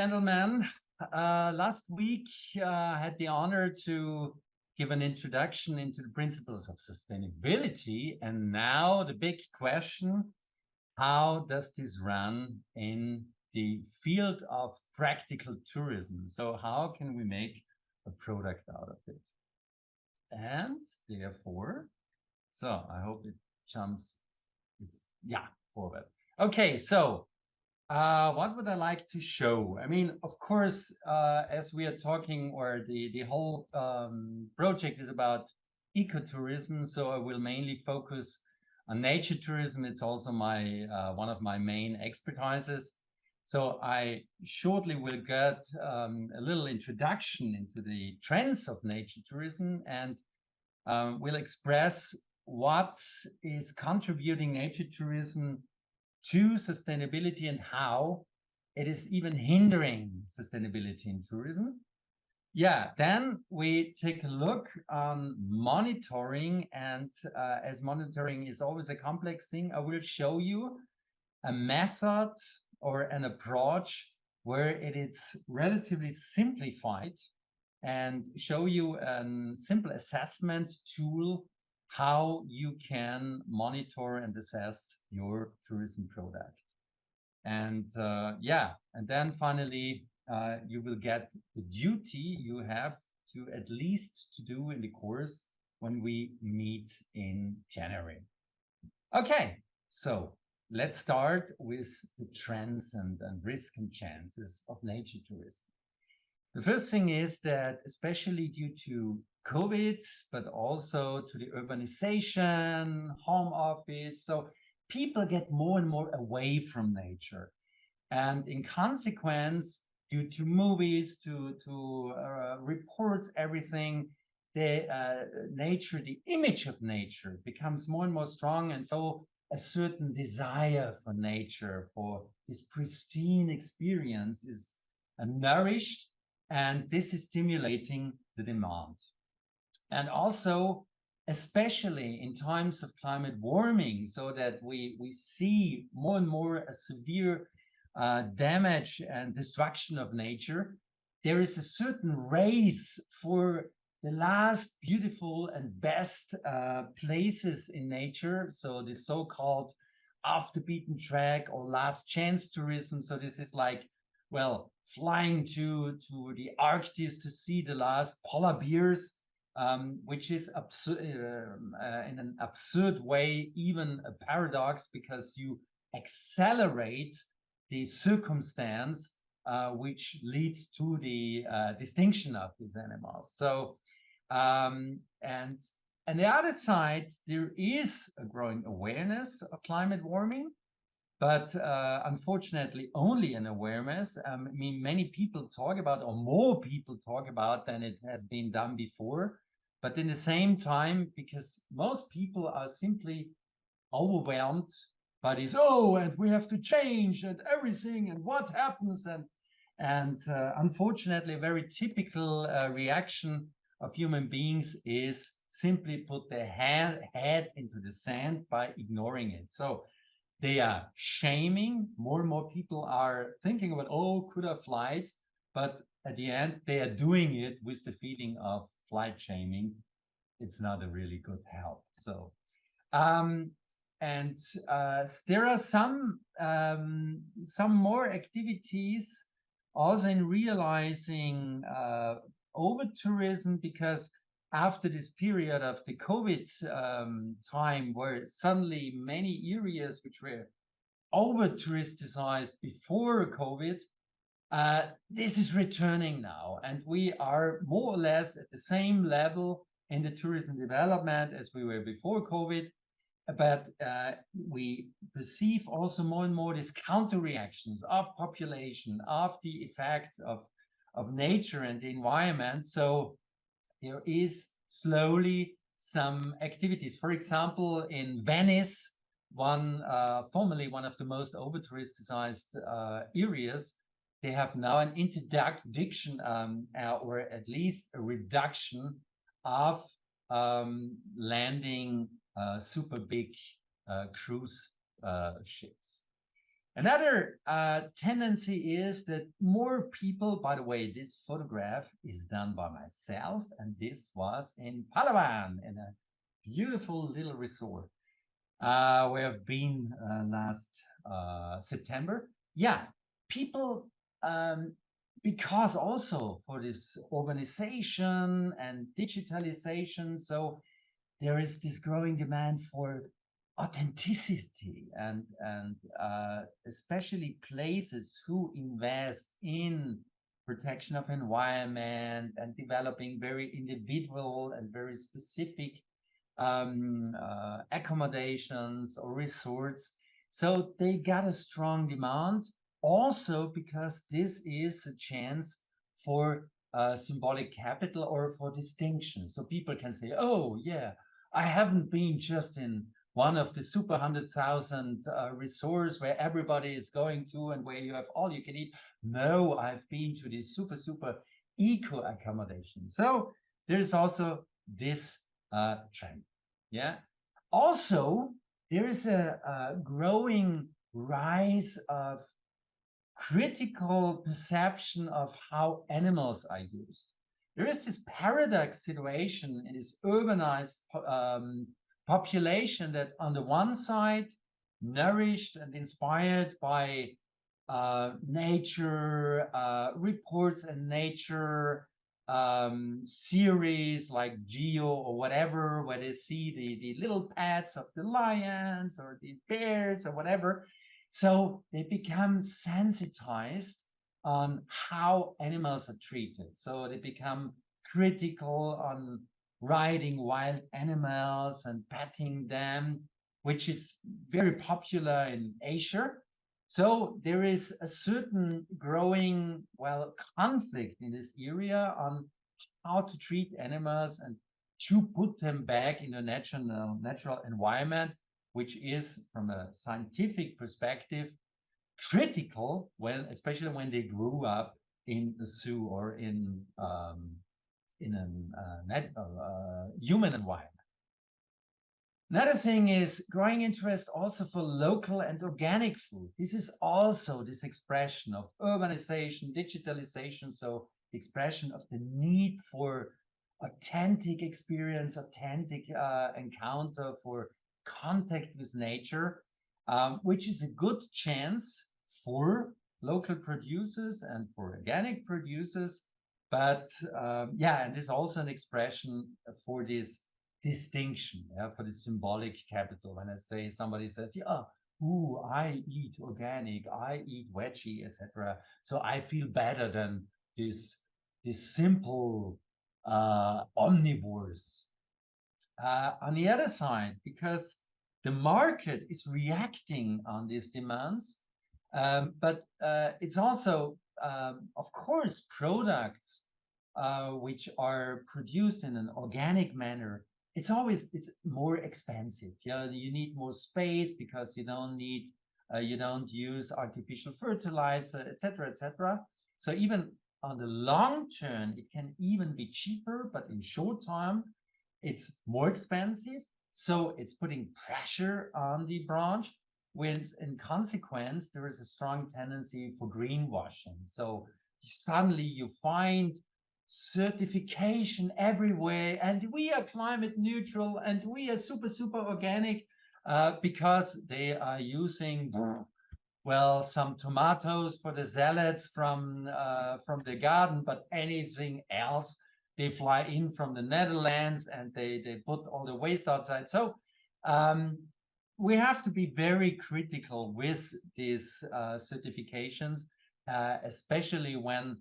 gentlemen, last week I had the honor to give an introduction into the principles of sustainability. And now the big question, how does this run in the field of practical tourism? So how can we make a product out of it? And therefore, so I hope it jumps, yeah, forward. Okay, so what would I like to show? I mean, of course, as we are talking, or the whole project is about ecotourism, so I will mainly focus on nature tourism. It's also my one of my main expertises. So I shortly will get a little introduction into the trends of nature tourism, and will express what is contributing nature tourism to sustainability and how it is even hindering sustainability in tourism. Yeah, then we take a look on monitoring, and as monitoring is always a complex thing, I will show you a method or an approach where it is relatively simplified and show you a simple assessment tool how you can monitor and assess your tourism product. And yeah, and then finally, you will get the duty you have to at least to do in the course when we meet in January. Okay, so let's start with the trends and risk and chances of nature tourism. The first thing is that, especially due to COVID, but also to the urbanization, home office, so people get more and more away from nature. And in consequence, due to movies, to reports, everything, the nature, the image of nature becomes more and more strong. And so a certain desire for nature, for this pristine experience is nourished, and this is stimulating the demand. And also, especially in times of climate warming, so that we see more and more a severe damage and destruction of nature, there is a certain race for the last beautiful and best places in nature. So the so-called off the beaten track or last chance tourism. So this is like, well, flying to the Arctic to see the last polar bears, which is in an absurd way, even a paradox, because you accelerate the circumstance which leads to the distinction of these animals. So, and on the other side, there is a growing awareness of climate warming, but unfortunately only an awareness. I mean, many people talk about, or more people talk about than it has been done before. But in the same time, because most people are simply overwhelmed by this, oh, and we have to change and everything, and what happens, and unfortunately, a very typical reaction of human beings is simply put their head into the sand by ignoring it. So they are shaming. More and more people are thinking about, oh, could I fly it? But at the end, they are doing it with the feeling of flight shaming. It's not a really good help. So, and there are some more activities also in realizing over tourism, because after this period of the COVID time, where suddenly many areas which were over touristicized before COVID, this is returning now, and we are more or less at the same level in the tourism development as we were before COVID. But we perceive also more and more these counter reactions of population, of the effects of nature and the environment. So there is slowly some activities. For example, in Venice, formerly one of the most over touristicized areas, they have now an interdiction or at least a reduction of landing super big cruise ships. Another tendency is that more people, by the way, this photograph is done by myself, and this was in Palawan, in a beautiful little resort. We have been last September. Yeah, people, because also for this urbanization and digitalization, so there is this growing demand for authenticity and especially places who invest in protection of environment and developing very individual and very specific accommodations or resorts. So they got a strong demand also because this is a chance for symbolic capital or for distinction. So people can say, oh, yeah, I haven't been just in one of the super 100,000 resorts where everybody is going to and where you have all you can eat. No, I've been to this super, super eco accommodation. So there's also this trend. Yeah. Also, there is a growing rise of critical perception of how animals are used. There is this paradox situation in this urbanized population that, on the one side, nourished and inspired by nature reports and nature series like Geo or whatever, where they see the little pets of the lions or the bears or whatever. So they become sensitized on how animals are treated. So they become critical on riding wild animals and petting them, which is very popular in Asia. So there is a certain growing, well, conflict in this area on how to treat animals and to put them back in a natural environment, which is, from a scientific perspective, critical when, especially when they grew up in the zoo or in a human environment. Another thing is growing interest also for local and organic food. This is also this expression of urbanization, digitalization, so expression of the need for authentic experience, authentic encounter, for contact with nature, which is a good chance for local producers and for organic producers. But yeah, and this is also an expression for this distinction, yeah, for the symbolic capital. When I say somebody says, yeah, ooh, I eat organic, I eat veggie, etc. So I feel better than this simple omnivores. On the other side, because the market is reacting on these demands, but it's also, of course, products which are produced in an organic manner. It's more expensive. Yeah, you need more space because you don't use artificial fertilizer, etc., etc. So even on the long term, it can even be cheaper, but in short term, it's more expensive. So it's putting pressure on the branch, with, in consequence, there is a strong tendency for greenwashing. So suddenly you find certification everywhere, and we are climate neutral, and we are super, super organic, because they are using, well, some tomatoes for the salads from the garden, but anything else they fly in from the Netherlands and they put all the waste outside. So we have to be very critical with these certifications, especially when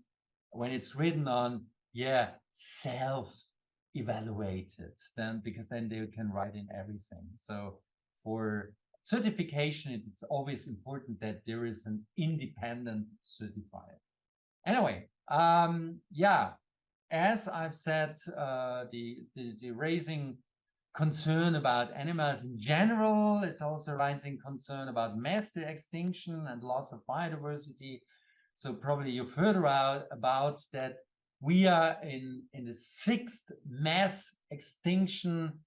it's written on, yeah, self-evaluated, then, because then they can write in everything. So for certification, it's always important that there is an independent certifier. Anyway, yeah, as I've said, the raising concern about animals in general, it's also rising concern about mass extinction and loss of biodiversity. So probably you've heard about that we are in the 6th mass extinction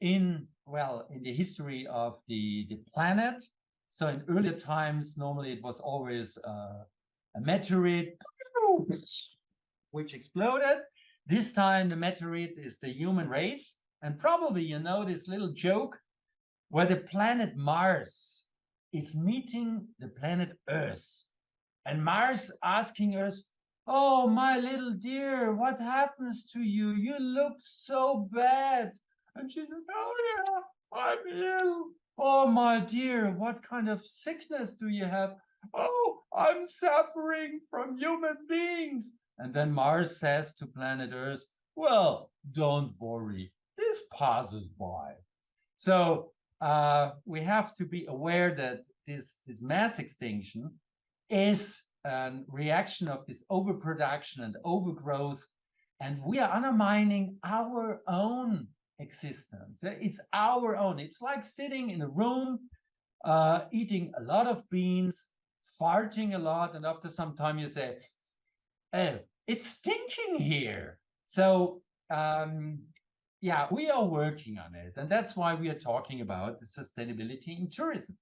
in the history of the planet. So in earlier times, normally it was always a meteorite which exploded. This time the meteorite is the human race. And probably you know this little joke where the planet Mars is meeting the planet Earth. And Mars asking Earth, "Oh, my little dear, what happens to you? You look so bad." And she said, "Oh, yeah, I'm ill." "Oh, my dear, what kind of sickness do you have?" "Oh, I'm suffering from human beings." And then Mars says to planet Earth, "Well, don't worry, this passes by." So we have to be aware that this mass extinction is a reaction of this overproduction and overgrowth, and we are undermining our own existence. It's our own. It's like sitting in a room, eating a lot of beans, farting a lot, and after some time you say, "Oh, it's stinking here." So yeah, we are working on it, and that's why we are talking about the sustainability in tourism.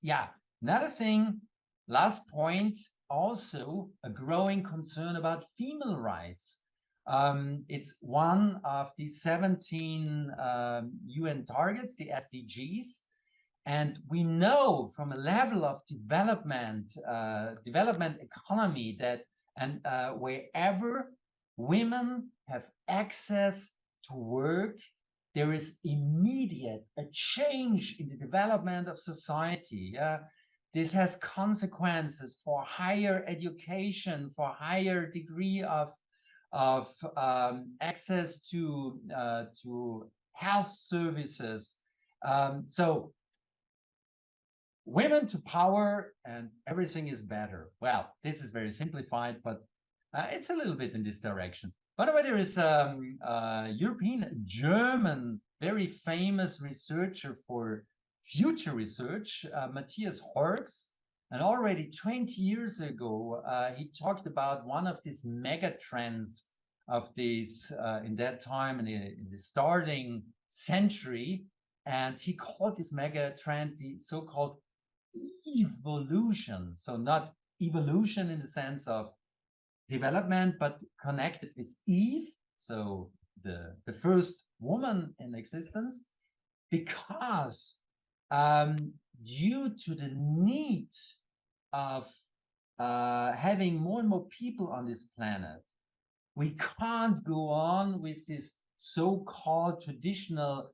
Yeah, another thing, last point, also a growing concern about female rights. It's one of the 17 UN targets, the SDGs, and we know from a level of development economy that and wherever women have access to work, there is immediate a change in the development of society. This has consequences for higher education, for higher degree of access to health services. So women to power and everything is better. Well, this is very simplified, but it's a little bit in this direction. By the way, there is a European, German, very famous researcher for future research, Matthias Horks. And already 20 years ago, he talked about one of these mega trends of this in that time in the starting century. And he called this mega trend the so-called evolution. So not evolution in the sense of development, but connected with Eve, so the first woman in existence, because due to the need of having more and more people on this planet, we can't go on with this so-called traditional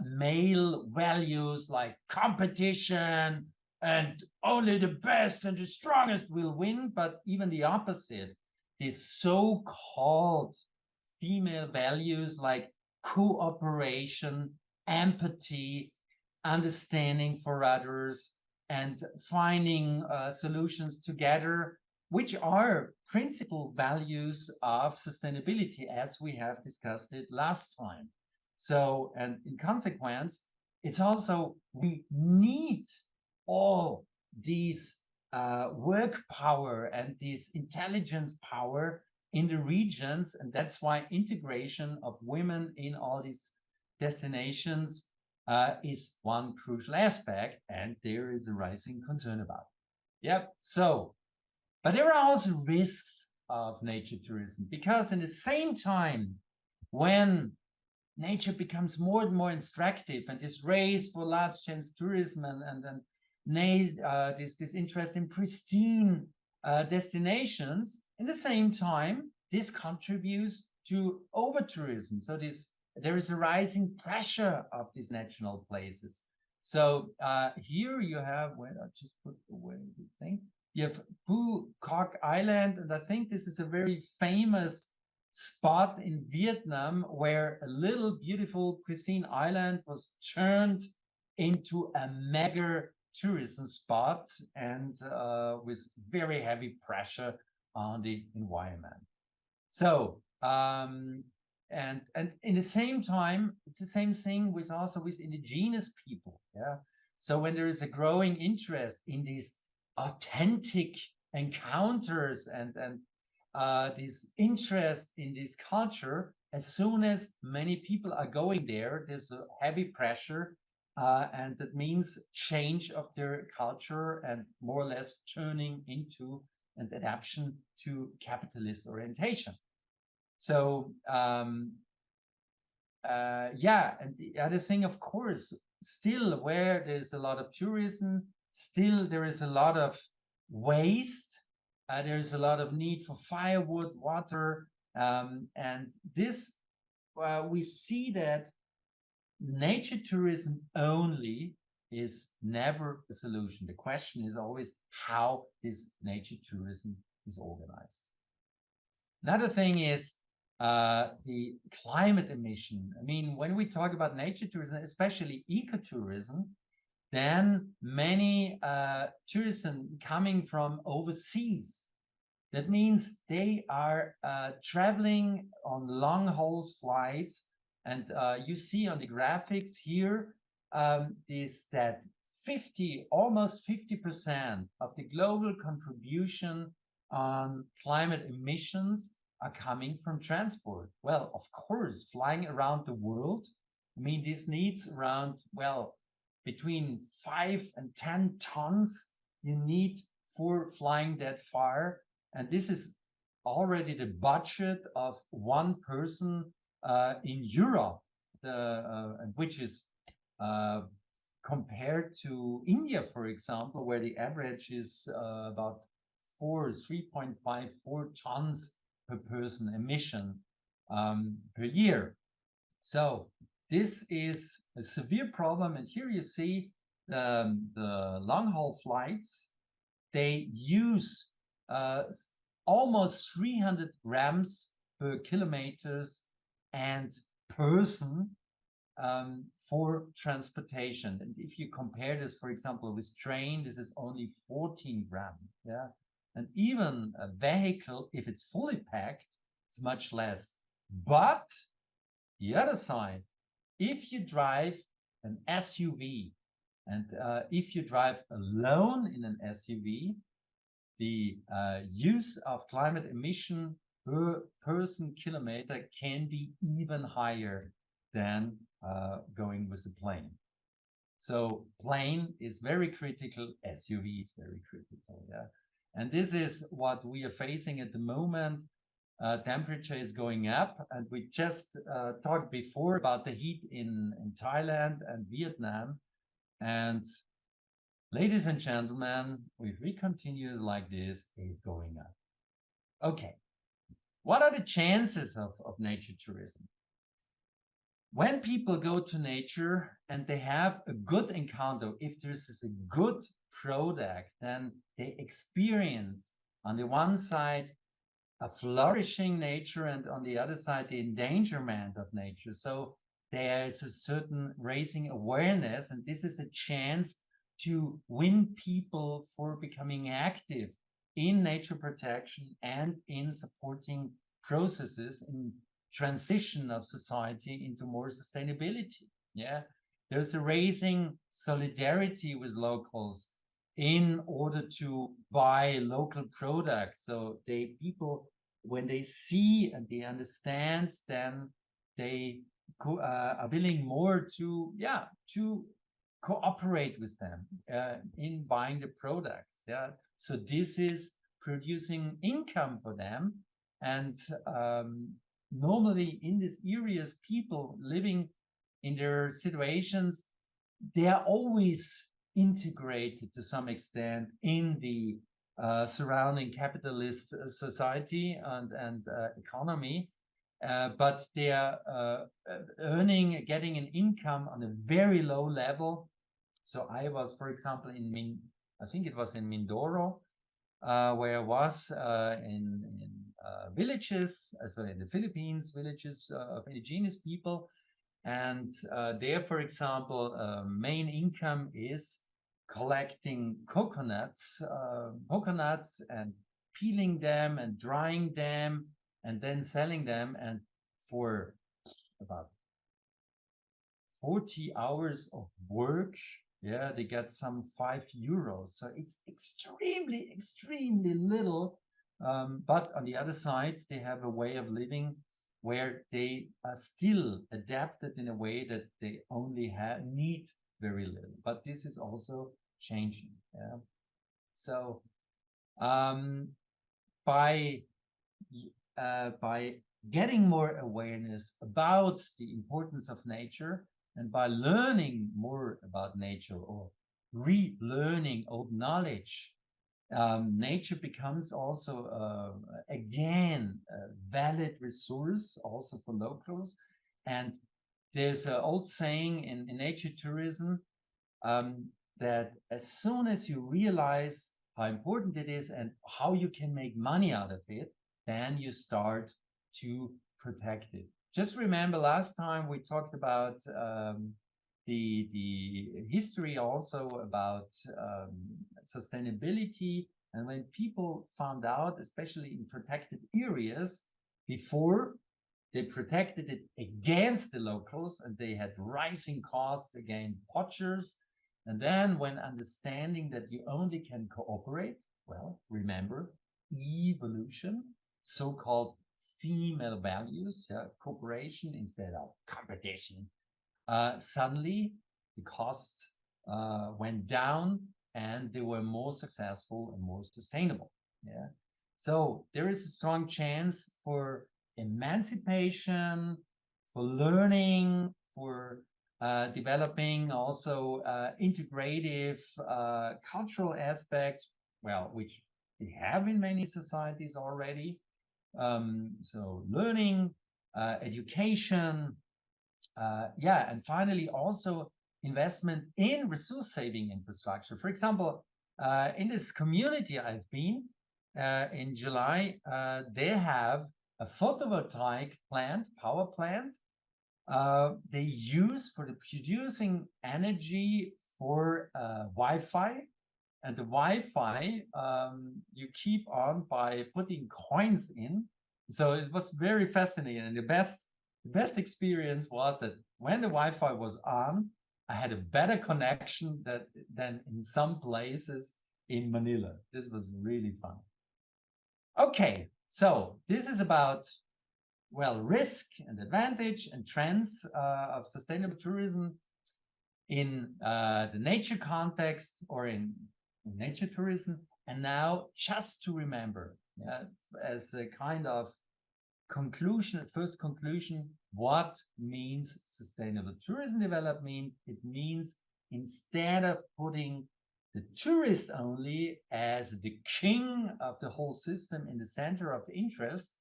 male values like competition and only the best and the strongest will win, but even the opposite, these so-called female values like cooperation, empathy, understanding for others, and finding solutions together, which are principal values of sustainability as we have discussed it last time. So, and in consequence, it's also we need all these work power and this intelligence power in the regions, and that's why integration of women in all these destinations is one crucial aspect, and there is a rising concern about it. Yep. So, but there are also risks of nature tourism, because in the same time, when nature becomes more and more extractive, and this race for last chance tourism and this interest in pristine destinations, in the same time, this contributes to over tourism. So there is a rising pressure of these national places. So here you have, where I just put away this thing, you have Phu Quoc Island, and I think this is a very famous spot in Vietnam where a little beautiful pristine island was turned into a mega tourism spot, and with very heavy pressure on the environment. So and in the same time, it's the same thing with also with indigenous people. Yeah. So when there is a growing interest in these authentic encounters and this interest in this culture, as soon as many people are going there, there's a heavy pressure and that means change of their culture and more or less turning into an adaptation to capitalist orientation. So yeah, and the other thing, of course, still where there's a lot of tourism, still there is a lot of waste. There's a lot of need for firewood, water, and this we see that nature tourism only is never a solution. The question is always how this nature tourism is organized. Another thing is the climate emission. I mean, when we talk about nature tourism, especially ecotourism, then many tourists coming from overseas. That means they are traveling on long haul flights. And you see on the graphics here is that almost 50% of the global contribution on climate emissions are coming from transport. Well, of course, flying around the world, I mean, this needs around, well, between 5 and 10 tons you need for flying that far. And this is already the budget of one person in Europe, which is compared to India, for example, where the average is about 3.54 tons per person emission per year. So this is a severe problem. And here you see the long haul flights, they use almost 300 grams per kilometers and person for transportation. And if you compare this, for example, with train, this is only 14 grams. Yeah. And even a vehicle, if it's fully packed, it's much less. But the other side, if you drive an SUV and if you drive alone in an SUV, the use of climate emission per person kilometer can be even higher than going with a plane. So plane is very critical, SUV is very critical, yeah. And this is what we are facing at the moment. Temperature is going up, and we just talked before about the heat in Thailand and Vietnam. And ladies and gentlemen, if we continue like this, it's going up. Okay, what are the chances of nature tourism? When people go to nature and they have a good encounter, if this is a good product, then they experience on the one side a flourishing nature and on the other side the endangerment of nature. So there is a certain raising awareness, and this is a chance to win people for becoming active in nature protection and in supporting processes in transition of society into more sustainability. Yeah, there's a raising solidarity with locals in order to buy local products. So people, when they see and they understand, then they are willing more to cooperate with them in buying the products. Yeah, so this is producing income for them, and normally in these areas, people living in their situations, they are always integrated to some extent in the surrounding capitalist society and economy, but they are getting an income on a very low level. So I was, for example, I think it was in Mindoro, where I was in villages, so in the Philippines, villages of indigenous people. And there, for example, main income is collecting coconuts and peeling them and drying them and then selling them. And for about 40 hours of work, yeah, they get some €5. So it's extremely, extremely little. But on the other side, they have a way of living where they are still adapted in a way that they only need very little. But this is also changing. Yeah. So um, by by getting more awareness about the importance of nature and by learning more about nature or relearning old knowledge, nature becomes also again a valid resource also for locals. And there's an old saying in nature tourism um, that as soon as you realize how important it is and how you can make money out of it, then you start to protect it. Just remember last time we talked about the history also about sustainability. And when people found out, especially in protected areas, before they protected it against the locals and they had rising costs against poachers. And then when understanding that you only can cooperate, well, remember evolution, so-called female values, yeah, cooperation instead of competition. Suddenly the costs went down and they were more successful and more sustainable. Yeah. So there is a strong chance for emancipation, for learning, for developing also integrative cultural aspects, well, which we have in many societies already. So learning, education, yeah, and finally also investment in resource saving infrastructure. For example, in this community I've been in July, they have a photovoltaic plant, power plant, they use for the producing energy for Wi-Fi. And the Wi-Fi you keep on by putting coins in. So it was very fascinating. And the best experience was that when the Wi-Fi was on, I had a better connection than in some places in Manila. This was really fun. Okay, so this is about, well, risk and advantage and trends of sustainable tourism in the nature context or in nature tourism. And now just to remember, as a kind of conclusion, first conclusion, what means sustainable tourism development? It means instead of putting the tourist only as the king of the whole system in the center of interest,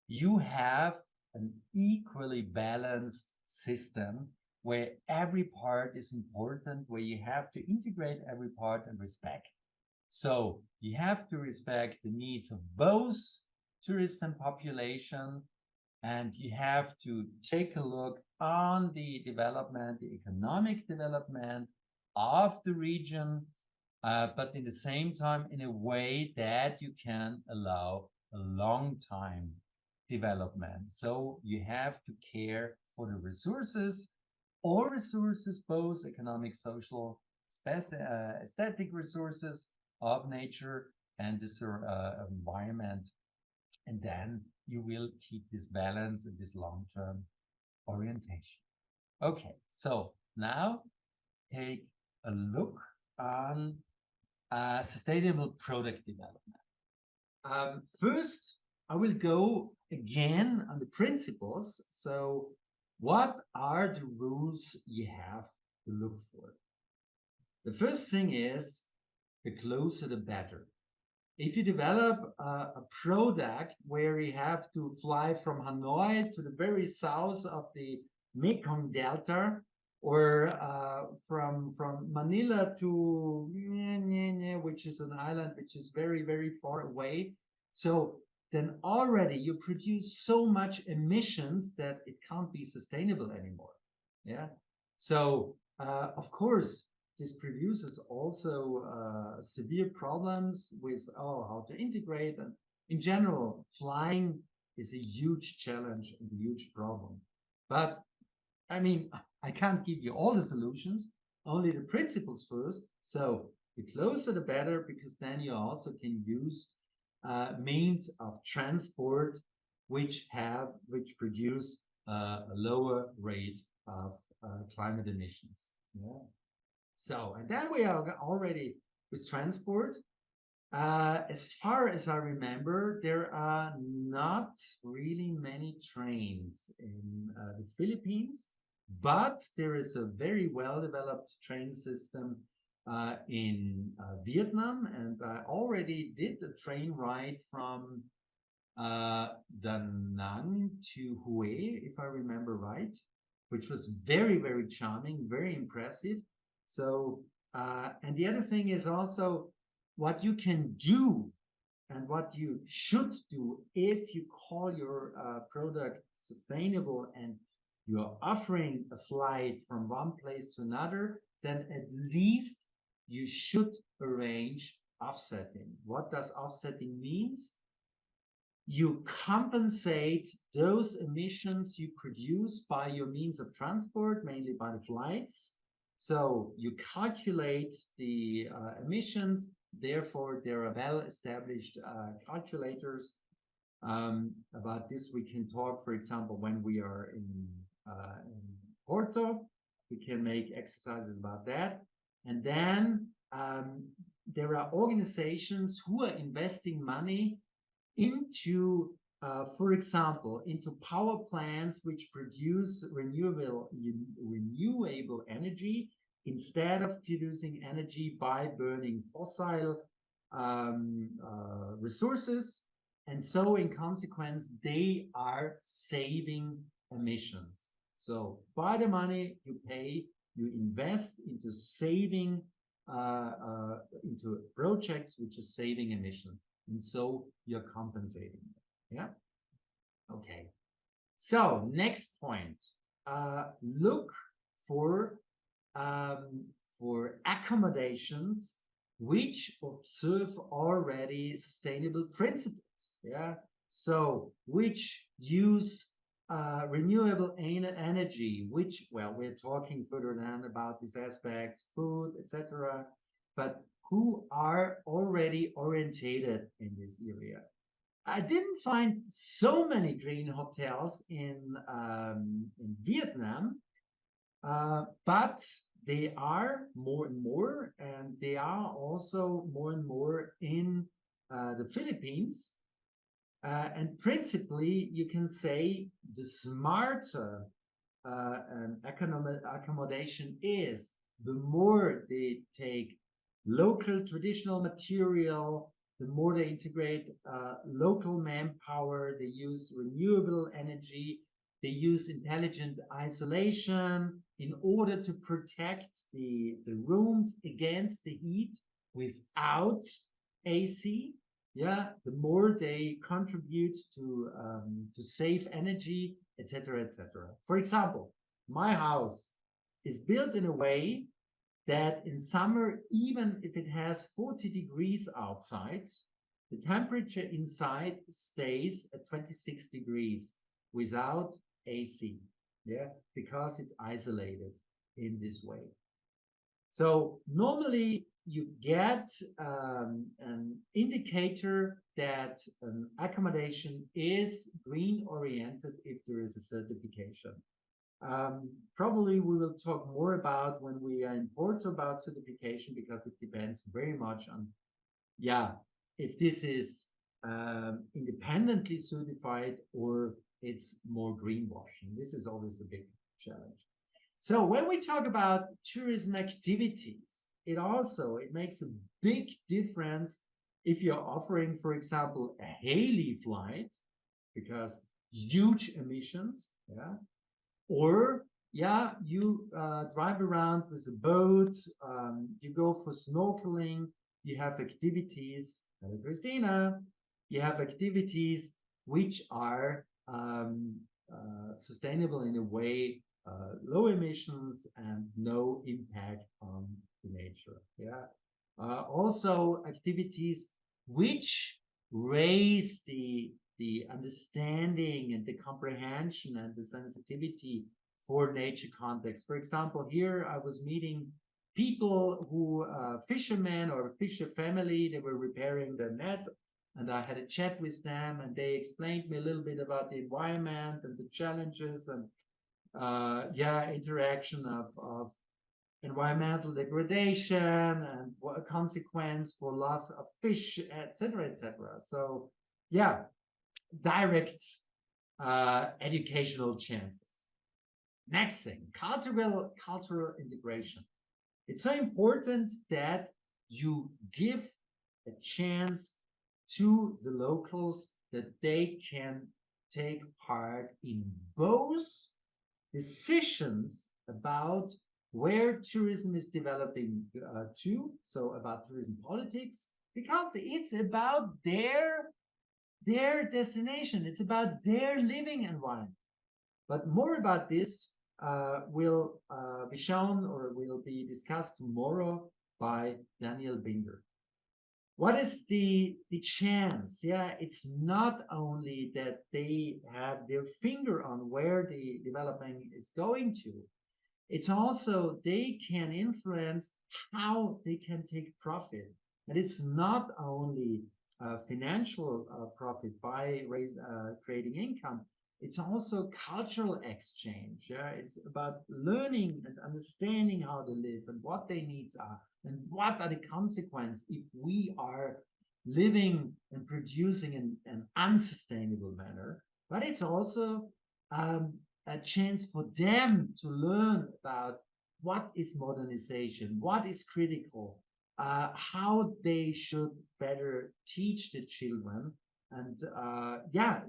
you have an equally balanced system where every part is important, where you have to integrate every part and respect. So you have to respect the needs of both tourists and population, and you have to take a look on the development, the economic development of the region, but in the same time in a way that you can allow a long time development. So you have to care for the resources, all resources, both economic, social, aesthetic resources of nature and this environment. And then you will keep this balance and this long-term orientation. Okay, so now take a look on sustainable product development. First, I will go again on the principles. So what are the rules you have to look for? The first thing is the closer the better. If you develop a product where you have to fly from Hanoi to the very south of the Mekong Delta, or from Manila to which is an island which is very, very far away, so then already you produce so much emissions that it can't be sustainable anymore. Yeah. So of course, this produces also severe problems with how to integrate, and in general flying is a huge challenge and a huge problem. But I mean, I can't give you all the solutions, only the principles first. So the closer the better, because then you also can use means of transport which produce a lower rate of climate emissions. Yeah. So, and then we are already with transport. As far as I remember, there are not really many trains in the Philippines, but there is a very well developed train system in Vietnam, and I already did a train ride from Da Nang to Hue, if I remember right, which was very, very charming, very impressive. So, and the other thing is also what you can do and what you should do if you call your product sustainable and you're offering a flight from one place to another, then at least you should arrange offsetting. What does offsetting means? You compensate those emissions you produce by your means of transport, mainly by the flights. So you calculate the emissions, therefore there are well-established calculators. About this we can talk, for example, when we are in Porto, we can make exercises about that. And then there are organizations who are investing money into, for example, into power plants which produce renewable energy instead of producing energy by burning fossil resources. And so in consequence, they are saving emissions. So by the money you pay, you invest into saving, into projects which are saving emissions. And so you're compensating. Yeah. Okay. So next point, look for accommodations which observe already sustainable principles. Yeah. So which use renewable energy, which, well, we're talking further down about these aspects, food, etc. But who are already orientated in this area. I didn't find so many green hotels in Vietnam, but they are more and more, and they are also more and more in the Philippines. And principally, you can say the smarter accommodation is, the more they take local traditional material, the more they integrate local manpower, they use renewable energy, they use intelligent isolation in order to protect the rooms against the heat without AC. Yeah, the more they contribute to save energy, etc., etc. For example, my house is built in a way that in summer, even if it has 40 degrees outside, the temperature inside stays at 26 degrees without AC. Yeah, because it's isolated in this way. So normally you get an indicator that an accommodation is green oriented if there is a certification. Probably we will talk more about when we are in Porto about certification, because it depends very much on, yeah, if this is independently certified or it's more greenwashing. This is always a big challenge. So when we talk about tourism activities, it makes a big difference if you're offering, for example, a heli flight, because huge emissions, yeah, or yeah, you drive around with a boat, you go for snorkeling, you have activities, Christina, you have activities which are sustainable in a way, low emissions and no impact on the nature. Yeah. Also activities which raise the understanding and the comprehension and the sensitivity for nature context. For example, here I was meeting people who, fishermen or fisher family, they were repairing their net, and I had a chat with them, and they explained me a little bit about the environment and the challenges and yeah, interaction of environmental degradation and what a consequence for loss of fish, etc., etc. So, yeah, direct educational chances. Next thing, cultural integration. It's so important that you give a chance to the locals that they can take part in both decisions about where tourism is developing to, so about tourism politics, because it's about their destination, it's about their living environment. But more about this will be shown or will be discussed tomorrow by Daniel Binger. What is the chance? Yeah, it's not only that they have their finger on where the development is going to, it's also they can influence how they can take profit. And it's not only financial profit by creating income, it's also cultural exchange. Yeah, it's about learning and understanding how they live and what their needs are and what are the consequences if we are living and producing in an unsustainable manner. But it's also um, a chance for them to learn about what is modernization, what is critical, how they should better teach the children. And yeah,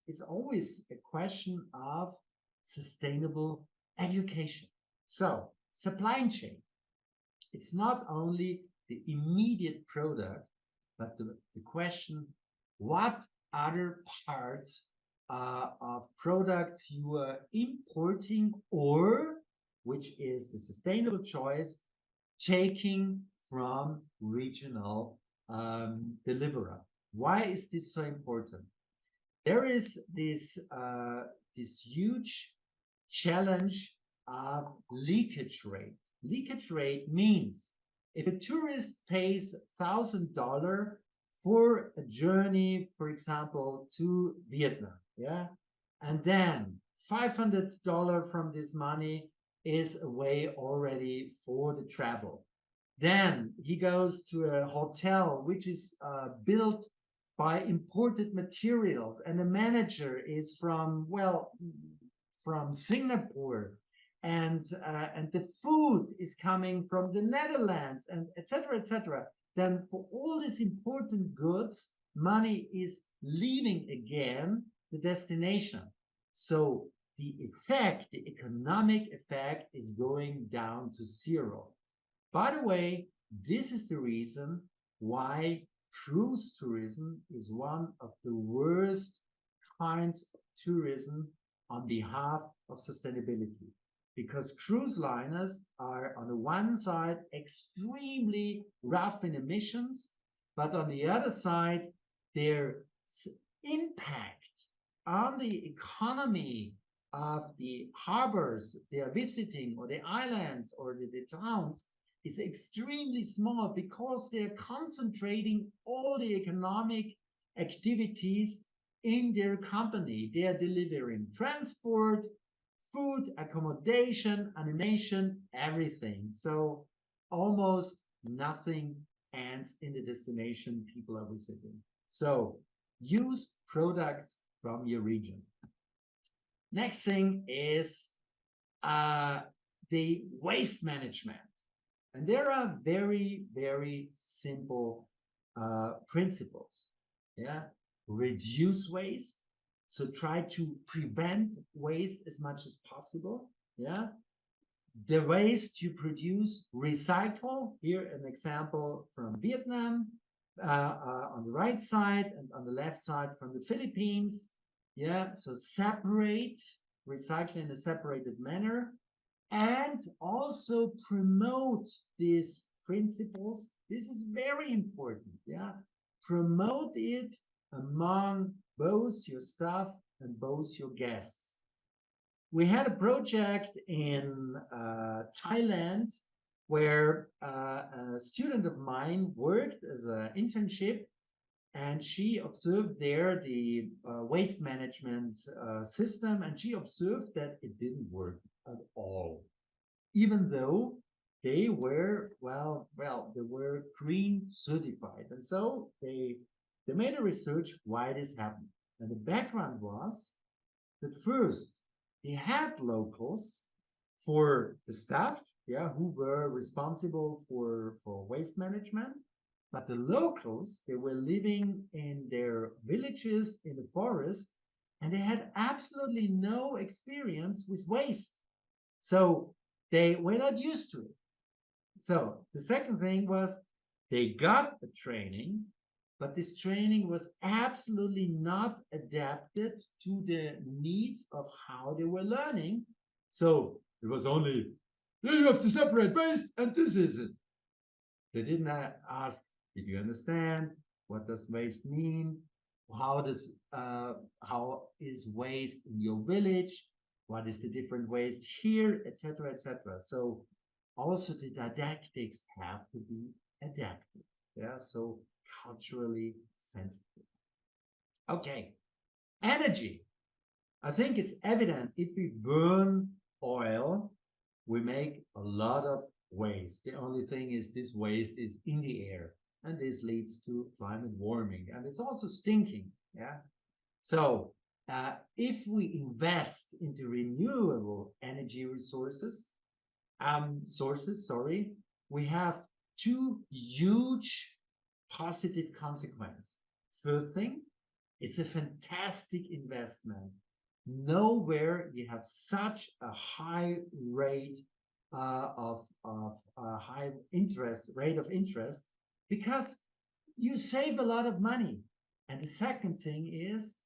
it's always a question of sustainable education. So, supply chain, it's not only the immediate product, but the question what other parts of products you are importing, or which is the sustainable choice, taking from regional deliverer. Why is this so important? There is this huge challenge of leakage rate. Leakage rate means if a tourist pays $1,000 for a journey, for example, to Vietnam, yeah, and then $500 from this money is away already for the travel. Then he goes to a hotel which is built by imported materials, and the manager is from, well, from Singapore, and the food is coming from the Netherlands, and etc. etc. Then for all these important goods, money is leaving again the destination. So the effect, the economic effect, is going down to zero. By the way, this is the reason why cruise tourism is one of the worst kinds of tourism on behalf of sustainability. Because cruise liners are, on the one side, extremely rough in emissions, but on the other side, their impact on the economy of the harbors they are visiting, or the islands, or the towns, is extremely small because they're concentrating all the economic activities in their company. They are delivering transport, food, accommodation, animation, everything. So almost nothing ends in the destination people are visiting. So use products from your region. Next thing is uh, the waste management. And there are very, very simple principles. Yeah, reduce waste. So try to prevent waste as much as possible. Yeah, the waste you produce, recycle. Here, an example from Vietnam on the right side, and on the left side from the Philippines. Yeah, so separate, recycle in a separated manner, and also promote these principles. This is very important. Yeah, promote it among both your staff and both your guests. We had a project in Thailand where a student of mine worked as an internship, and she observed there the waste management system, and she observed that it didn't work at all, even though they were they were green certified, and so they made a research why this happened. And the background was that first they had locals for the staff, yeah, who were responsible for waste management, but the locals, they were living in their villages in the forest, and they had absolutely no experience with waste, so they were not used to it. So the second thing was they got the training, but this training was absolutely not adapted to the needs of how they were learning. So it was only, "Yeah, you have to separate waste, and this is it." They didn't ask, "Did you understand? What does waste mean? How is waste in your village? What is the different waste here, etc., etc." So also the didactics have to be adapted. Yeah, so culturally sensitive. Okay, energy. I think it's evident if we burn oil, we make a lot of waste. The only thing is this waste is in the air, and this leads to climate warming, and it's also stinking. Yeah. So if we invest into renewable energy sorry, we have two huge positive consequences. First thing, it's a fantastic investment. Nowhere you have such a high rate of high interest rate of interest, because you save a lot of money. And the second thing is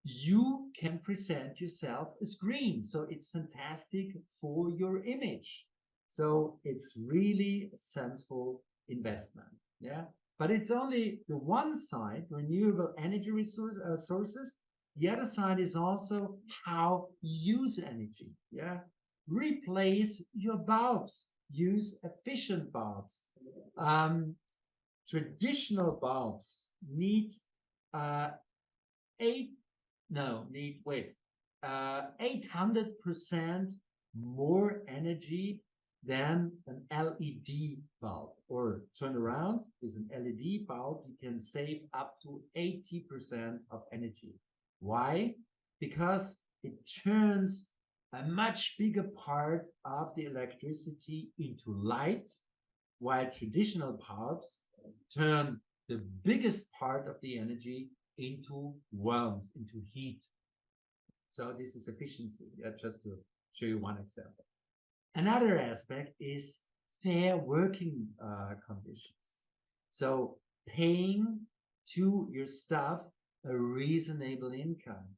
you can present yourself as green. So it's fantastic for your image. So it's really a sensible investment. Yeah. But it's only the one side, renewable energy sources. The other side is also how you use energy. Yeah. Replace your bulbs. Use efficient bulbs. Um, Traditional bulbs need uh, eight no need wait 800% more energy than an LED bulb. Or turn around, with an LED bulb you can save up to 80% of energy. Why? Because it turns a much bigger part of the electricity into light, while traditional bulbs turn the biggest part of the energy into warmth, into heat. So this is efficiency, just to show you one example. Another aspect is fair working conditions. So paying to your staff a reasonable income.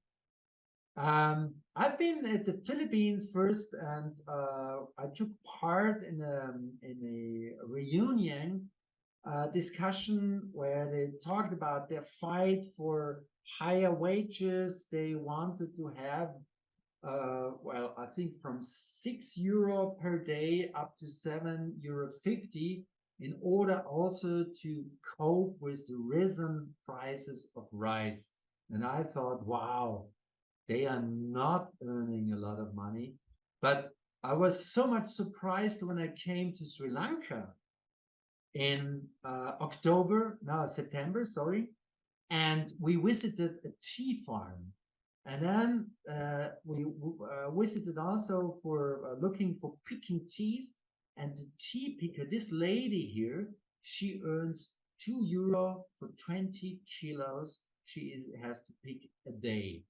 I've been at the Philippines first, and I took part in a reunion discussion where they talked about their fight for higher wages. They wanted to have, I think from €6 per day up to €7.50 in order also to cope with the risen prices of rice. And I thought, wow, they are not earning a lot of money. But I was so much surprised when I came to Sri Lanka in September, sorry, and we visited a tea farm. And then we visited also for looking for picking teas. And the tea picker, this lady here, she earns €2 for 20 kilos has to pick a day.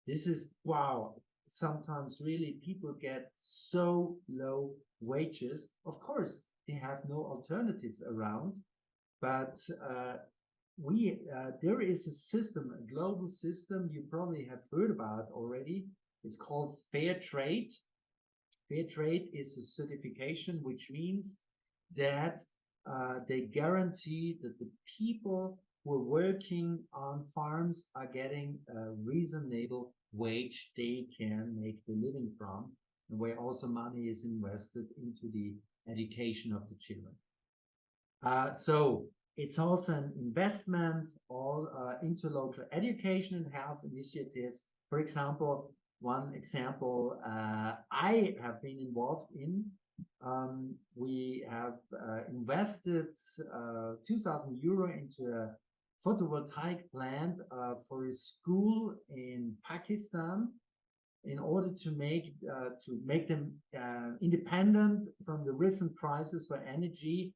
This is wow. Sometimes really people get so low wages. Of course, they have no alternatives around, but there is a system, a global system you probably have heard about already. It's called Fair Trade. Fair trade is a certification, which means that they guarantee that the people who are working on farms are getting a reasonable wage they can make the living from, and where also money is invested into the education of the children. So it's also an investment all into local education and health initiatives. For example, one example I have been involved in We have invested 2,000 euro into a photovoltaic plant for a school in Pakistan in order to make them independent from the recent prices for energy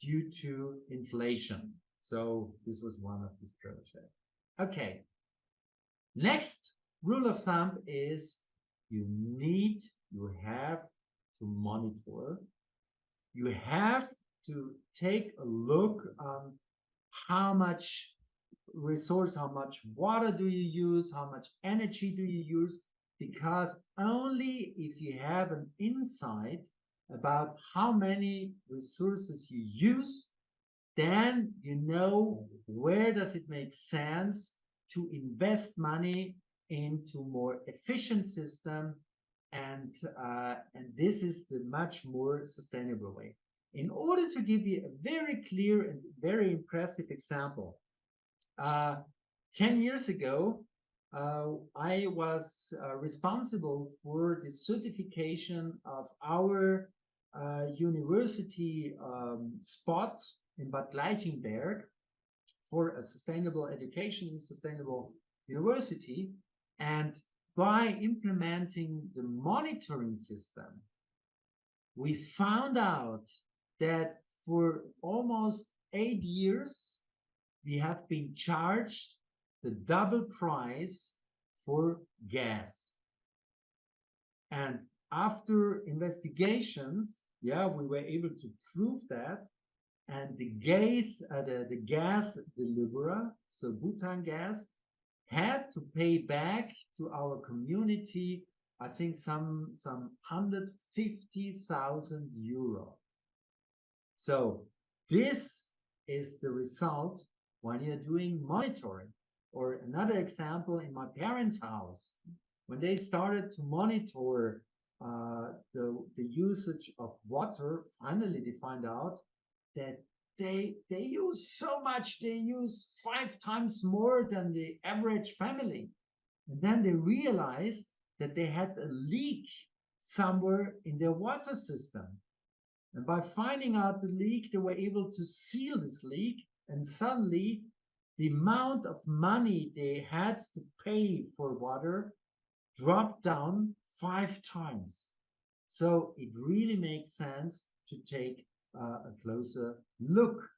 due to inflation. So this was one of these projects. Okay. Next rule of thumb is you have to monitor. You have to take a look on how much resource, how much water do you use, how much energy do you use, because only if you have an insight about how many resources you use, then you know where does it make sense to invest money into more efficient system, and this is the much more sustainable way. In order to give you a very clear and very impressive example, 10 years ago, I was responsible for the certification of our university spot in Bad Gleichenberg for a sustainable education, sustainable university. And by implementing the monitoring system, we found out that for almost 8 years, we have been charged the double price for gas. And after investigations, yeah, we were able to prove that. And the gas deliverer, so Bhutan Gas, had to pay back to our community, I think some 150,000 euro. So this is the result when you're doing monitoring. Or another example, in my parents' house, when they started to monitor the usage of water, finally they find out that they use so much, they use 5 times more than the average family. And then they realized that they had a leak somewhere in their water system. And by finding out the leak, they were able to seal this leak, and suddenly the amount of money they had to pay for water dropped down 5 times. So it really makes sense to take a closer look.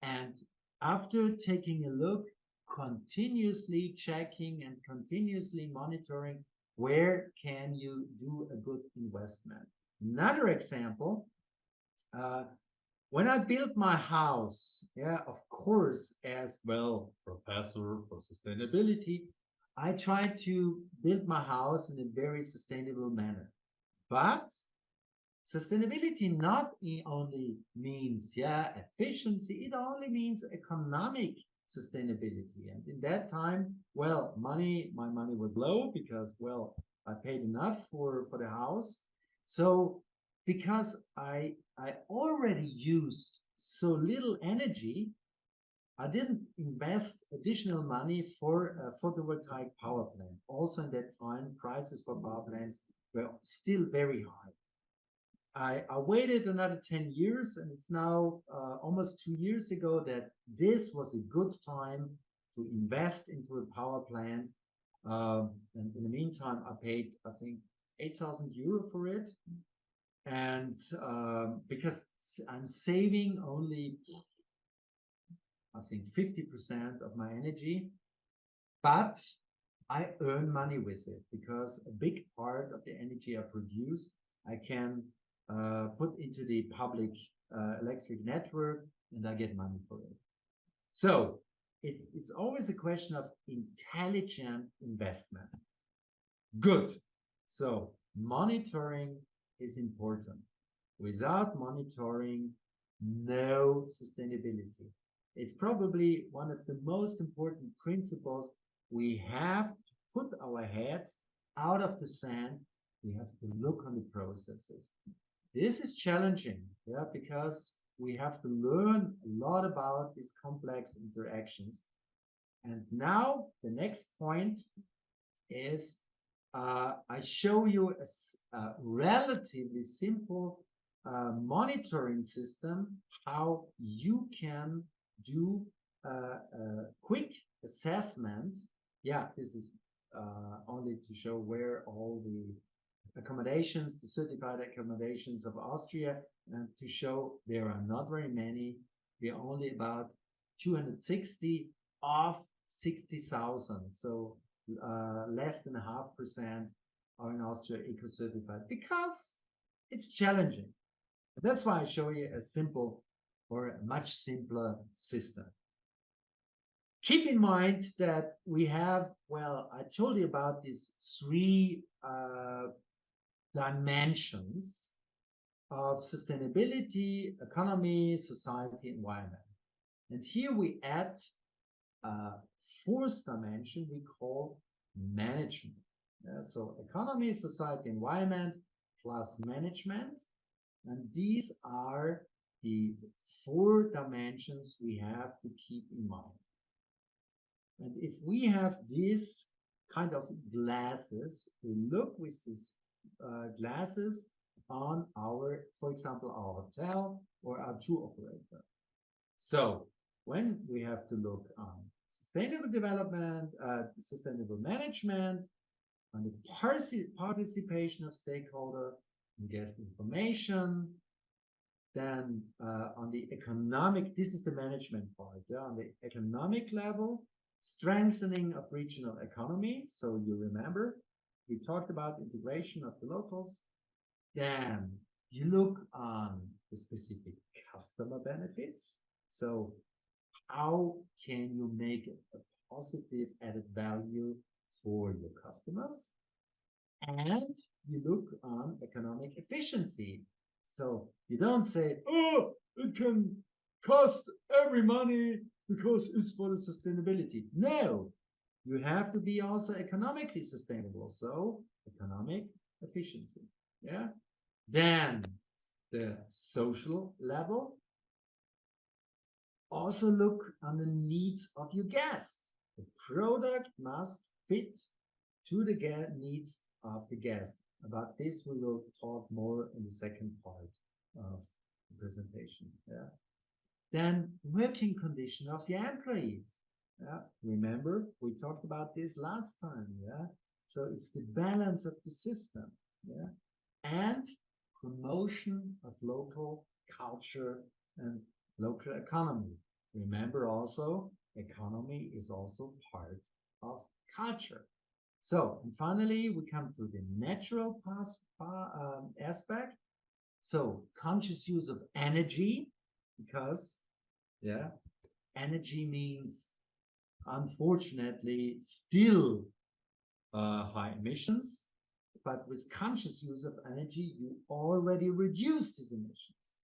And after taking a look, continuously checking and continuously monitoring, where can you do a good investment? Another example, when I built my house, yeah, of course, as well, professor for sustainability, I tried to build my house in a very sustainable manner. But sustainability not only means, yeah, efficiency, it only means economic sustainability. And in that time, well, my money was low because, well, I paid enough for the house. So because I already used so little energy, I didn't invest additional money for a photovoltaic power plant. Also in that time, prices for power plants were still very high. I waited another 10 years, and it's now almost 2 years ago that this was a good time to invest into a power plant. And in the meantime, I paid, I think, 8,000 euro for it. And because I'm saving only, I think, 50% of my energy, but I earn money with it because a big part of the energy I produce, I can put into the public electric network, and I get money for it. So it's always a question of intelligent investment. Good. So monitoring is important. Without monitoring, no sustainability. It's probably one of the most important principles. We have to put our heads out of the sand. We have to look on the processes. This is challenging, yeah, because we have to learn a lot about these complex interactions. And now the next point is I show you a relatively simple monitoring system how you can do a quick assessment. Yeah, this is only to show where all the accommodations, the certified accommodations of Austria, and to show there are not very many. We're only about 260 of 60,000. So less than 0.5% are in Austria eco-certified because it's challenging. And that's why I show you a simple or a much simpler system. Keep in mind that we have, well, I told you about these three dimensions of sustainability, economy, society, environment. And here we add a fourth dimension we call management. So economy, society, environment plus management. And these are the four dimensions we have to keep in mind. And if we have these kind of glasses, we look with these glasses on our, for example, our hotel or our tour operator. So when we have to look on sustainable development, sustainable management, on the participation of stakeholder, and guest information, then on the economic, this is the management part, yeah, on the economic level, strengthening of regional economy. So you remember, we talked about integration of the locals. Then you look on the specific customer benefits. So how can you make a positive added value for your customers? And you look on economic efficiency. So you don't say, oh, it can cost every money because it's for the sustainability. No, you have to be also economically sustainable. So economic efficiency. Yeah. Then the social level. Also look on the needs of your guest. The product must fit to the needs of the guest. About this, we will talk more in the second part of the presentation. Yeah. Then working condition of your employees. Yeah. Remember, we talked about this last time. Yeah. So it's the balance of the system. Yeah. And promotion of local culture and local economy. Remember also, economy is also part of culture. So, and finally, we come to the natural aspect. So, conscious use of energy, because, yeah, energy means, unfortunately, still high emissions. But with conscious use of energy, you already reduce these emissions.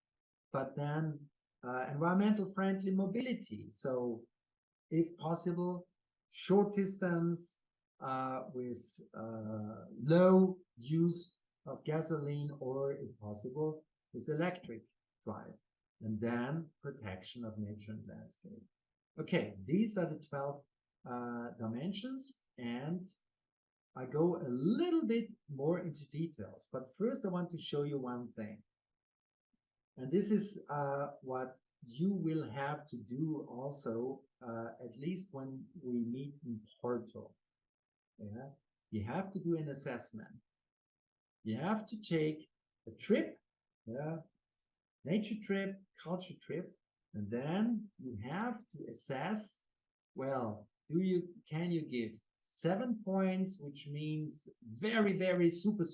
But then environmental friendly mobility. So if possible, short distance with low use of gasoline, or if possible, with electric drive. And then protection of nature and landscape. Okay, these are the 12 dimensions, and I go a little bit more into details, but first I want to show you one thing. And this is what you will have to do also, at least when we meet in Porto. Yeah? You have to do an assessment. You have to take a trip, yeah? Nature trip, culture trip, and then you have to assess, well, can you give 7 points, which means very, very super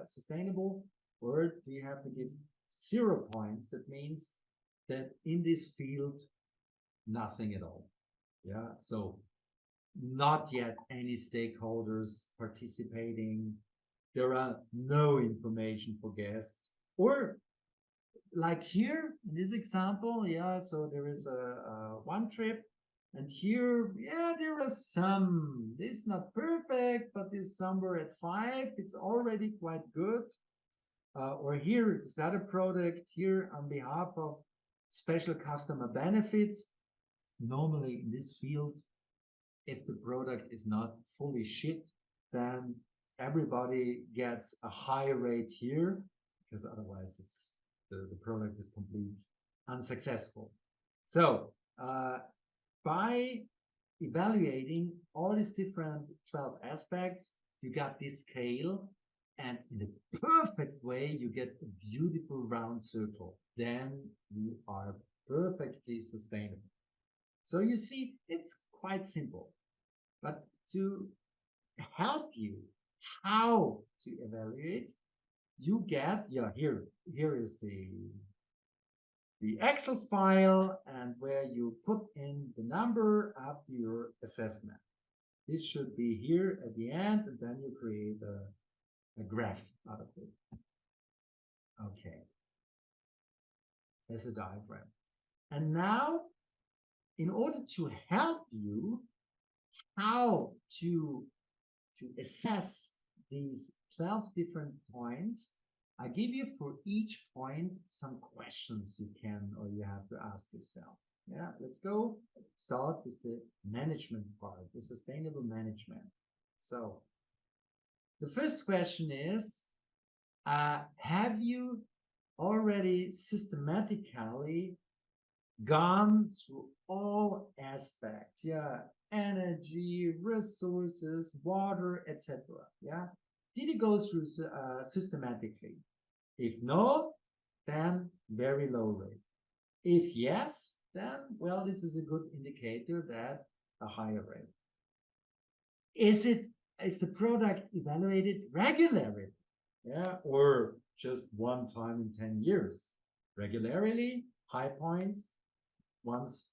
sustainable, or do you have to give 0 points? That means that in this field, nothing at all. Yeah, so not yet any stakeholders participating. There are no information for guests, or like here in this example, yeah, so there is a one trip. And here, yeah, there are some, this is not perfect, but this somewhere at 5, it's already quite good. Or here, this other product here on behalf of special customer benefits. Normally in this field, if the product is not fully shit, then everybody gets a high rate here, because otherwise it's the product is complete unsuccessful. So by evaluating all these different 12 aspects, you got this scale, and in a perfect way, you get a beautiful round circle. Then you are perfectly sustainable. So you see, it's quite simple. But to help you how to evaluate, you get, here is the Excel file, and where you put in the number after your assessment. This should be here at the end, and then you create a graph out of it. Okay. As a diagram. And now, in order to help you how to assess these 12 different points, I give you for each point some questions you can or you have to ask yourself. Yeah, let's go start with the management part, the sustainable management. So the first question is, have you already systematically gone through all aspects? Yeah, energy, resources, water, etc. Yeah, did you go through systematically? If no, then very low rate. If yes, then, well, this is a good indicator that a higher rate. Is the product evaluated regularly? Yeah, or just one time in 10 years? Regularly, high points, once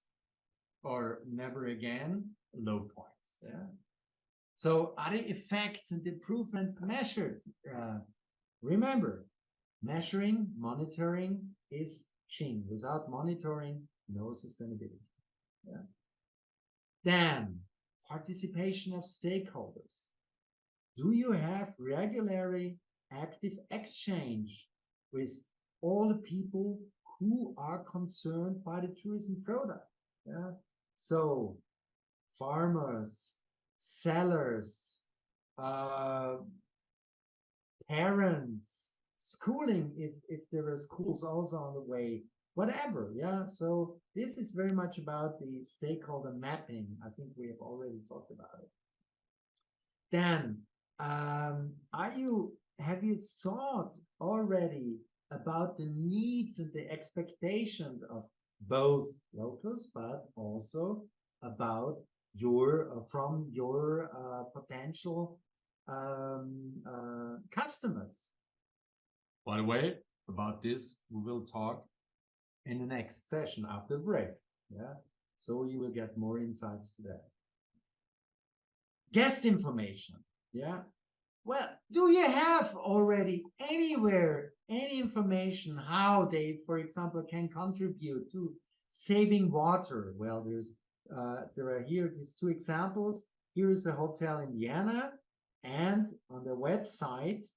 or never again, low points. Yeah. So are the effects and improvements measured? Remember, measuring, monitoring is king. Without monitoring, no sustainability. Yeah. Then, participation of stakeholders. Do you have regularly active exchange with all the people who are concerned by the tourism product? Yeah. So, farmers, sellers, parents, schooling, if there are schools also on the way, whatever. Yeah. So this is very much about the stakeholder mapping. I think we have already talked about it. Then, have you thought already about the needs and the expectations of both locals, but also about from your potential customers? By the way, about this we will talk in the next session after the break. Yeah, so you will get more insights to that. Guest information. Yeah. Well, do you have already anywhere any information how they, for example, can contribute to saving water? Well, there are here these two examples. Here is a hotel in Vienna, and on the website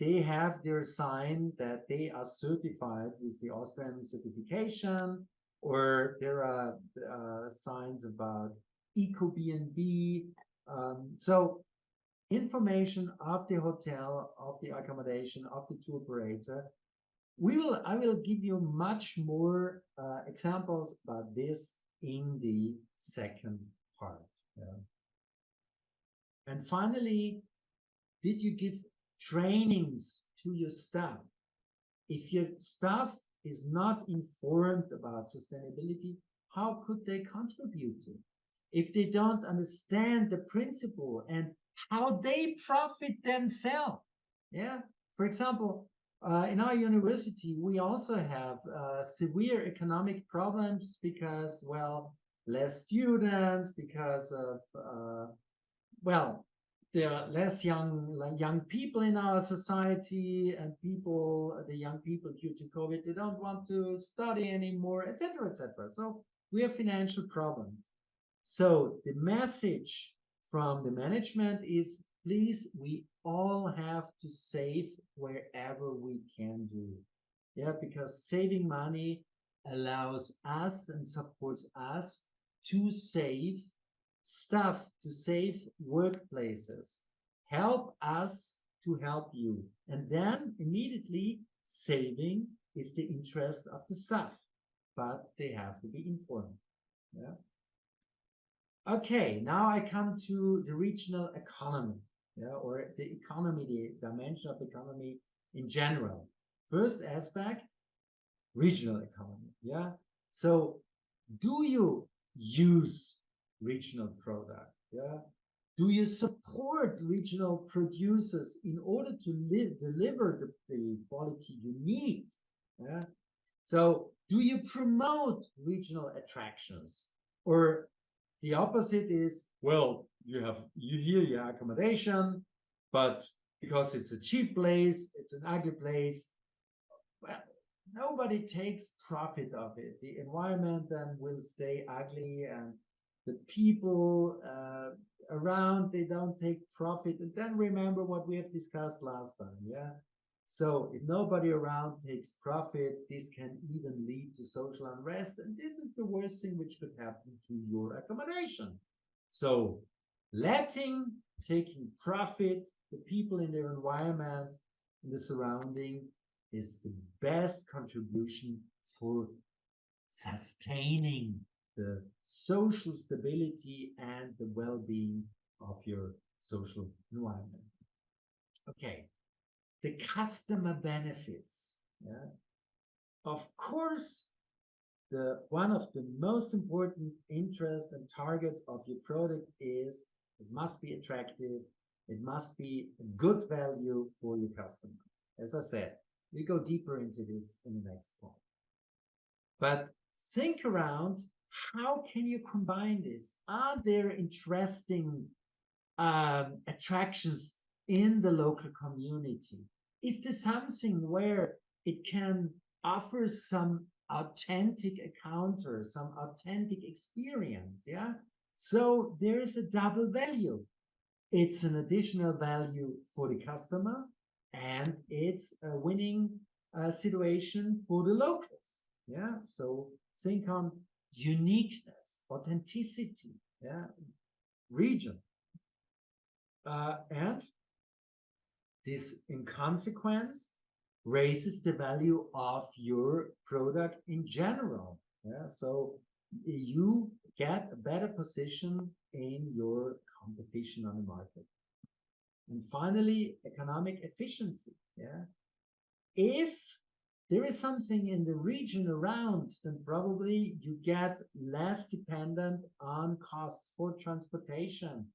they have their sign that they are certified with the Austrian certification, or there are signs about EcoBnB. So information of the hotel, of the accommodation, of the tour operator. I will give you much more examples about this in the second part. Yeah. And finally, did you give trainings to your staff? If your staff is not informed about sustainability, how could they contribute to it? If they don't understand the principle and how they profit themselves. Yeah. For example, in our university, we also have severe economic problems because, well, less students, because of, well, there are less young people in our society, and the young people due to COVID, they don't want to study anymore, etc., etc. So we have financial problems. So the message from the management is, please, we all have to save wherever we can do. Yeah, because saving money allows us and supports us to save stuff, to save workplaces, help us to help you, and then immediately saving is the interest of the staff, but they have to be informed. Yeah. Okay, now I come to the regional economy, yeah, or the economy, the dimension of economy in general. First aspect, regional economy, yeah. So do you use regional product, yeah? Do you support regional producers in order to deliver the quality you need, yeah? So do you promote regional attractions, or the opposite is, well, you accommodation, but because it's a cheap place, it's an ugly place, well, nobody takes profit of it. The environment then will stay ugly, and the people around, they don't take profit. And then remember what we have discussed last time, yeah? So if nobody around takes profit, this can even lead to social unrest, and this is the worst thing which could happen to your accommodation. So taking profit, the people in their environment, in the surrounding, is the best contribution for sustaining the social stability and the well-being of your social environment. Okay, the customer benefits. Yeah? Of course, one of the most important interests and targets of your product is it must be attractive, it must be a good value for your customer. As I said, we go deeper into this in the next point. But think around, how can you combine this? Are there interesting attractions in the local community? Is there something where it can offer some authentic encounter, some authentic experience? Yeah. So there is a double value. It's an additional value for the customer, and it's a winning situation for the locals. Yeah. So think on uniqueness, authenticity, yeah, region. And this, in consequence, raises the value of your product in general. Yeah, so you get a better position in your competition on the market. And finally, economic efficiency. Yeah, if there is something in the region around, then probably you get less dependent on costs for transportation.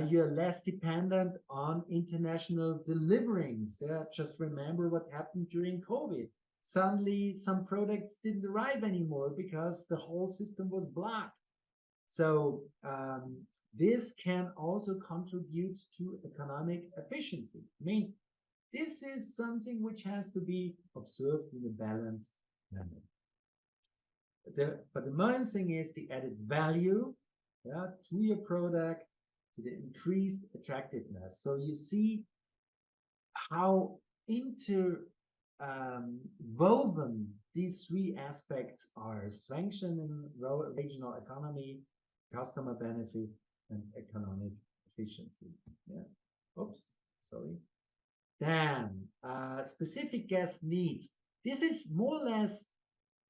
You're less dependent on international deliverings. Yeah, just remember what happened during COVID. Suddenly, some products didn't arrive anymore because the whole system was blocked. So this can also contribute to economic efficiency. I mean, this is something which has to be observed in a balanced manner. But the main thing is the added value, yeah, to your product, to the increased attractiveness. So you see how interwoven these three aspects are: strengthening regional economy, customer benefit, and economic efficiency. Yeah. Oops, sorry. Then specific guest needs. This is more or less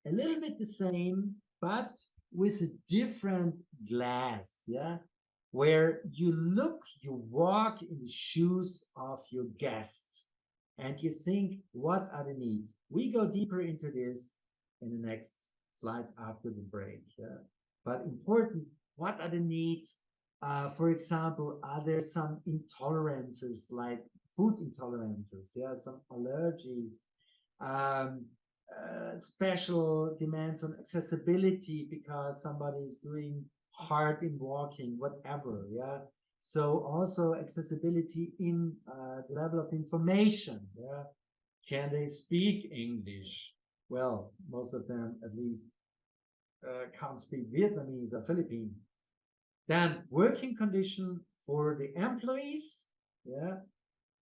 a little bit the same, but with a different glass, yeah, where you walk in the shoes of your guests, and you think, what are the needs? We go deeper into this in the next slides after the break, yeah. But important, what are the needs? For example, are there some intolerances, like food intolerances, yeah, some allergies, special demands on accessibility because somebody is doing hard in walking, whatever, yeah. So also accessibility in the level of information, yeah. Can they speak English? Well, most of them at least can't speak Vietnamese or Philippine. Then working condition for the employees, yeah.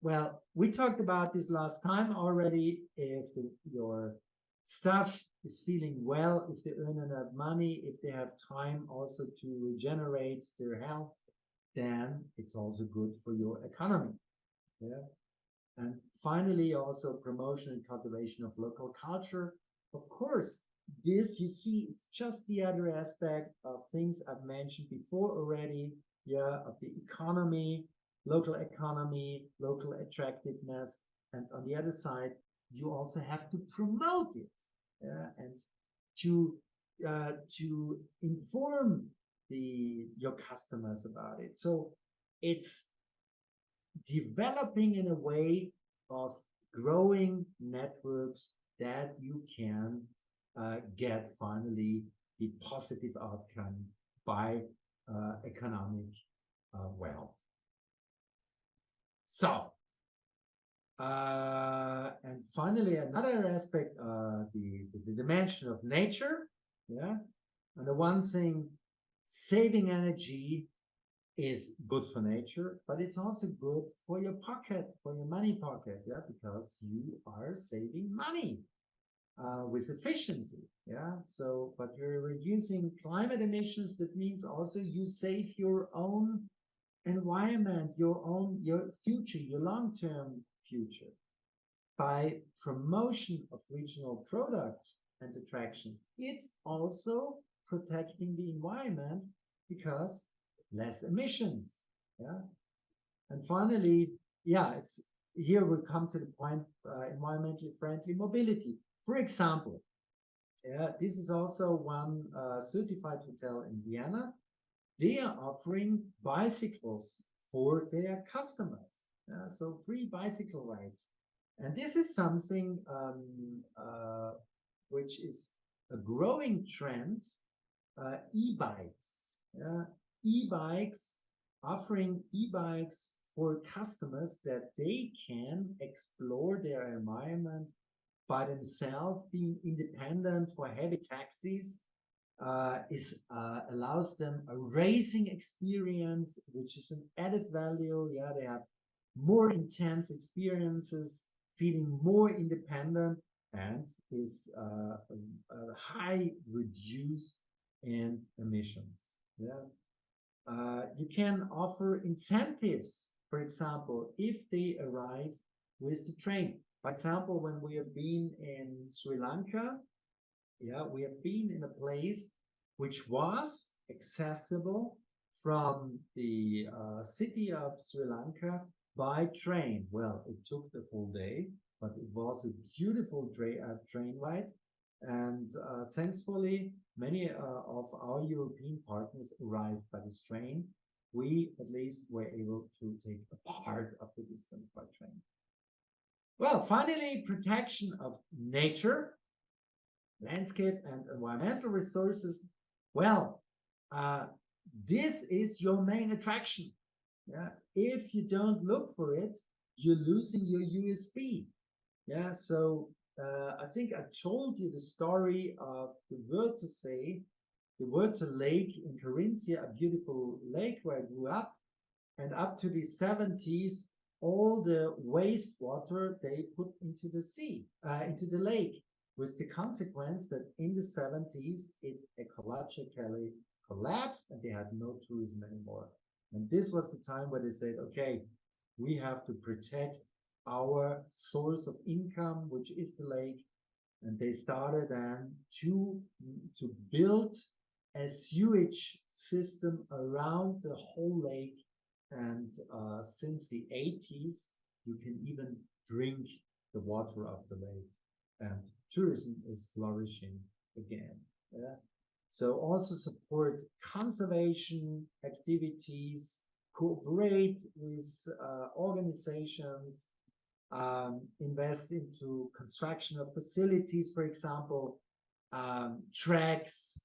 Well, we talked about this last time already. If your staff is feeling well, if they earn enough money, if they have time also to regenerate their health, then it's also good for your economy. Yeah. And finally, also promotion and cultivation of local culture. Of course, this you see, it's just the other aspect of things I've mentioned before already. Yeah, of the economy, local attractiveness, and on the other side, you also have to promote it, yeah, and to inform your customers about it. So it's developing in a way of growing networks that you can get finally the positive outcome by economic wealth. So, and finally, another aspect, the dimension of nature. Yeah, and the one thing, saving energy is good for nature, but it's also good for your pocket, for your money pocket, yeah, because you are saving money with efficiency, yeah. So, but you're reducing climate emissions. That means also you save your own environment, your future, your long-term future by promotion of regional products and attractions. It's also protecting the environment because less emissions. Yeah. And finally, yeah, it's here we come to the point, environmentally friendly mobility. For example, yeah, this is also one certified hotel in Vienna. They are offering bicycles for their customers. So free bicycle rides. And this is something which is a growing trend, e-bikes. E-bikes, offering e-bikes for customers that they can explore their environment by themselves, being independent for heavy taxis, allows them a racing experience, which is an added value. Yeah, they have more intense experiences, feeling more independent, and is a high reduce in emissions. Yeah, you can offer incentives, for example, if they arrive with the train. For example, when we have been in Sri Lanka, yeah, we have been in a place which was accessible from the city of Sri Lanka by train. Well, it took the full day, but it was a beautiful train ride. And thankfully, many of our European partners arrived by this train. We at least were able to take a part of the distance by train. Well, finally, protection of nature, landscape, and environmental resources. Well, this is your main attraction. Yeah, if you don't look for it, you're losing your USP. Yeah, so I think I told you the story of the Wörthersee, the Wörther Lake in Carinthia, a beautiful lake where I grew up, and up to the 70s, all the wastewater they put into the sea, into the lake, with the consequence that in the 70s it ecologically collapsed and they had no tourism anymore. And this was the time where they said, okay, we have to protect our source of income, which is the lake. And they started then to build a sewage system around the whole lake. And since the 80s, you can even drink the water of the lake. And tourism is flourishing again. Yeah? So also support conservation activities, cooperate with organizations, invest into construction of facilities, for example, tracks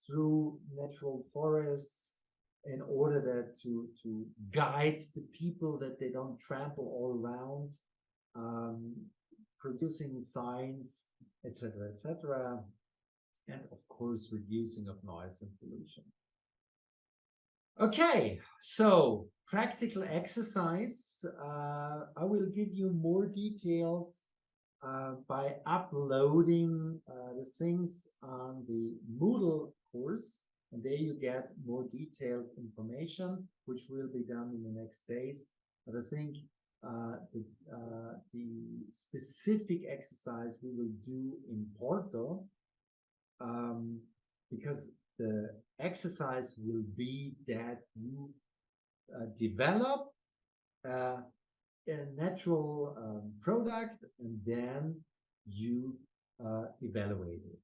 through natural forests in order that to guide the people that they don't trample all around, producing signs, etc., and of course reducing of noise and pollution. Okay, so practical exercise. I will give you more details by uploading the things on the Moodle course. And there you get more detailed information, which will be done in the next days. But I think the specific exercise we will do in Porto, because the exercise will be that you develop a natural product and then you evaluate it.